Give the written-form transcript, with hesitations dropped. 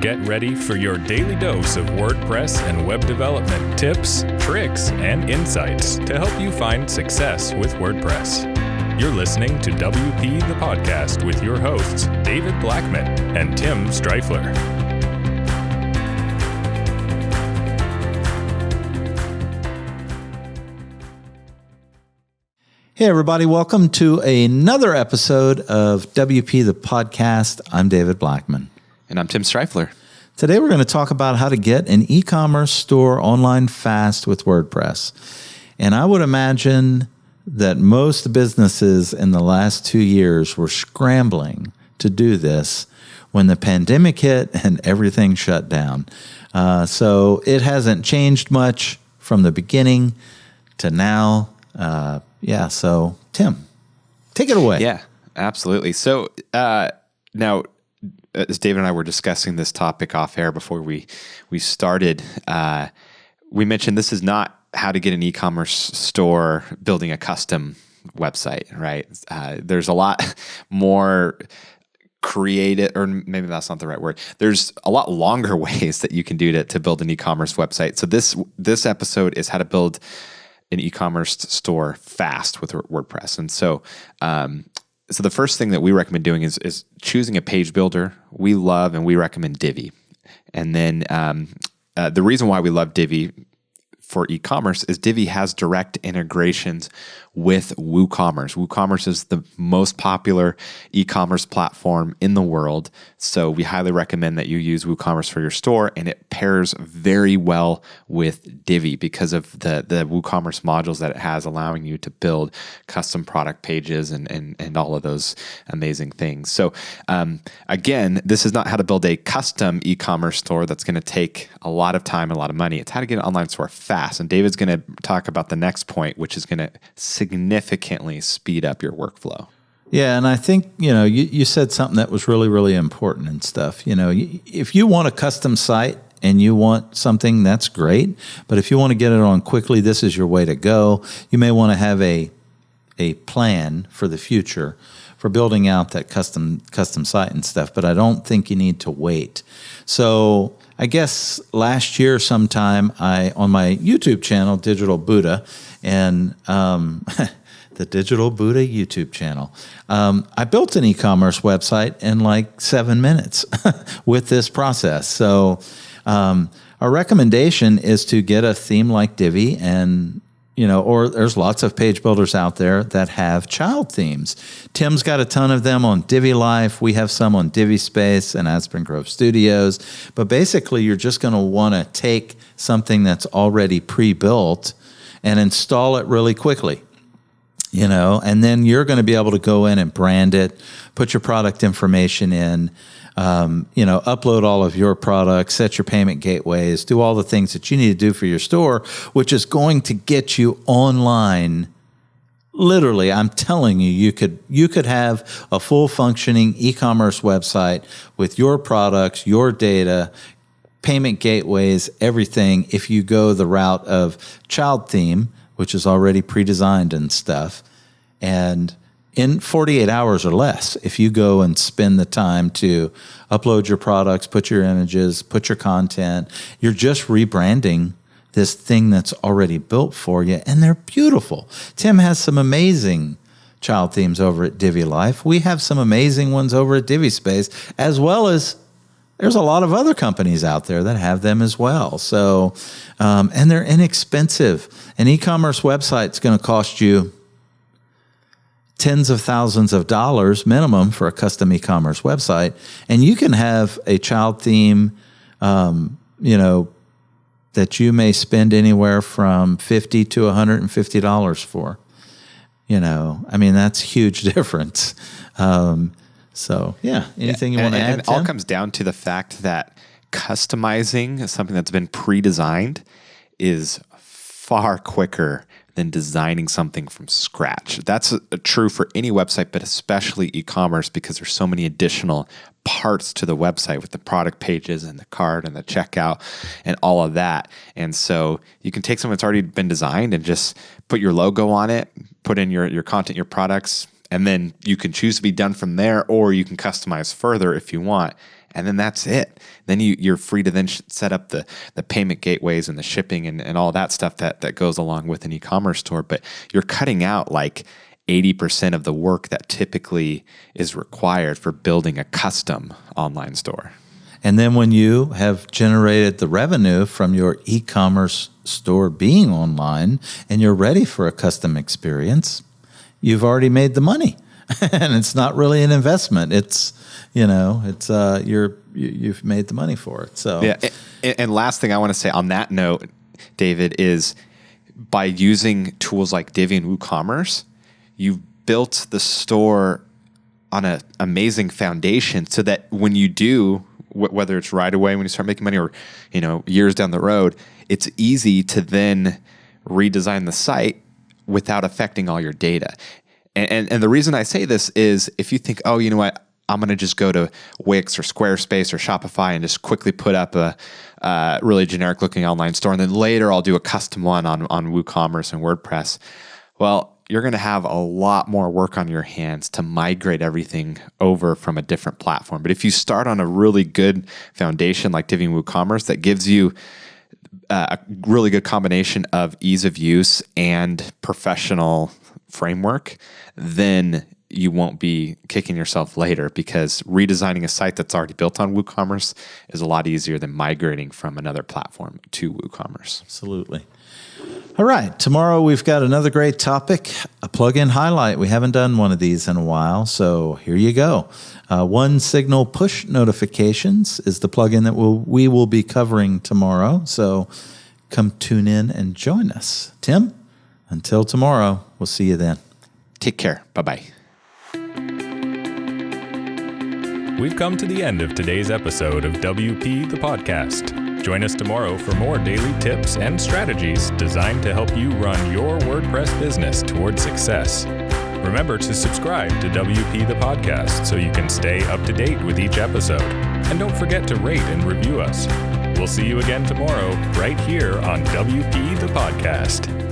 Get ready for your daily dose of WordPress and web development tips, tricks, and insights to help you find success with WordPress. You're listening to WP the Podcast with your hosts, David Blackman and Tim Streifler. Hey, everybody. Welcome to another episode of WP the Podcast. I'm David Blackman. And I'm Tim Streifler. Today, we're going to talk about how to get an e-commerce store online fast with WordPress. And I would imagine that most businesses in the last 2 years were scrambling to do this when the pandemic hit and everything shut down. So it hasn't changed much from the beginning to now. So Tim, take it away. Yeah, absolutely. So now, as David and I were discussing this topic off air before we started, we mentioned this is not how to get an e-commerce store building a custom website, right? There's a lot more creative, or maybe that's not the right word. There's a lot longer ways that you can do to build an e-commerce website. So this episode is how to build an e-commerce store fast with WordPress. And so the first thing that we recommend doing is choosing a page builder. We love and we recommend Divi. And then the reason why we love Divi for e-commerce is Divi has direct integrations with WooCommerce. WooCommerce is the most popular e-commerce platform in the world. So we highly recommend that you use WooCommerce for your store, and it pairs very well with Divi because of the WooCommerce modules that it has, allowing you to build custom product pages and all of those amazing things. So again, this is not how to build a custom e-commerce store that's going to take a lot of time and a lot of money. It's how to get an online store fast. And David's going to talk about the next point, which is going to significantly speed up your workflow. Yeah, and I think, you said something that was really, really important and stuff. If you want a custom site and you want something, that's great. But if you want to get it on quickly, this is your way to go. You may want to have a plan for the future for building out that custom site and stuff, but I don't think you need to wait. So I guess last year sometime on my YouTube channel, Digital Buddha, and the Digital Buddha YouTube channel, I built an e-commerce website in like 7 minutes with this process. So our recommendation is to get a theme like Divi, and or there's lots of page builders out there that have child themes. Tim's got a ton of them on Divi Life. We have some on Divi Space and Aspen Grove Studios. But basically, you're just going to want to take something that's already pre-built and install it really quickly. And then you're going to be able to go in and brand it, put your product information in, upload all of your products, set your payment gateways, do all the things that you need to do for your store, which is going to get you online. Literally, I'm telling you, you could have a full functioning e-commerce website with your products, your data, payment gateways, everything, if you go the route of child theme, which is already pre-designed and stuff, and in 48 hours or less, if you go and spend the time to upload your products, put your images, put your content, you're just rebranding this thing that's already built for you, and they're beautiful. Tim has some amazing child themes over at Divi Life. We have some amazing ones over at Divi Space, as well as there's a lot of other companies out there that have them as well. So, and they're inexpensive. An e-commerce website is going to cost you tens of thousands of dollars minimum for a custom e-commerce website. And you can have a child theme, that you may spend anywhere from $50 to $150 for. That's a huge difference. Anything you want to add, and it all comes down to the fact that customizing something that's been pre-designed is far quicker than designing something from scratch. That's true for any website, but especially e-commerce, because there's so many additional parts to the website with the product pages and the cart and the checkout and all of that. And so you can take something that's already been designed and just put your logo on it, put in your content, your products, and then you can choose to be done from there, or you can customize further if you want. and then that's it. Then you're free to then set up the payment gateways and the shipping and all that stuff that goes along with an e-commerce store. But you're cutting out like 80% of the work that typically is required for building a custom online store. And then when you have generated the revenue from your e-commerce store being online and you're ready for a custom experience, you've already made the money. And it's not really an investment. It's, you've made the money for it. So yeah. And last thing I want to say on that note, David, is by using tools like Divi and WooCommerce, you've built the store on an amazing foundation so that when you do, whether it's right away when you start making money or, years down the road, it's easy to then redesign the site without affecting all your data. And the reason I say this is if you think, oh, you know what, I'm going to just go to Wix or Squarespace or Shopify and just quickly put up a really generic looking online store, and then later I'll do a custom one on WooCommerce and WordPress. Well, you're going to have a lot more work on your hands to migrate everything over from a different platform. But if you start on a really good foundation like Divi and WooCommerce that gives you a really good combination of ease of use and professional framework, then you won't be kicking yourself later, because redesigning a site that's already built on WooCommerce is a lot easier than migrating from another platform to WooCommerce. Absolutely. All right. Tomorrow we've got another great topic, a plugin highlight. We haven't done one of these in a while, so here you go. One Signal push notifications is the plugin that we will be covering tomorrow. So come tune in and join us. Tim, until tomorrow, we'll see you then. Take care. Bye-bye. We've come to the end of today's episode of WP the Podcast. Join us tomorrow for more daily tips and strategies designed to help you run your WordPress business towards success. Remember to subscribe to WP the Podcast so you can stay up to date with each episode. And don't forget to rate and review us. We'll see you again tomorrow right here on WP the Podcast.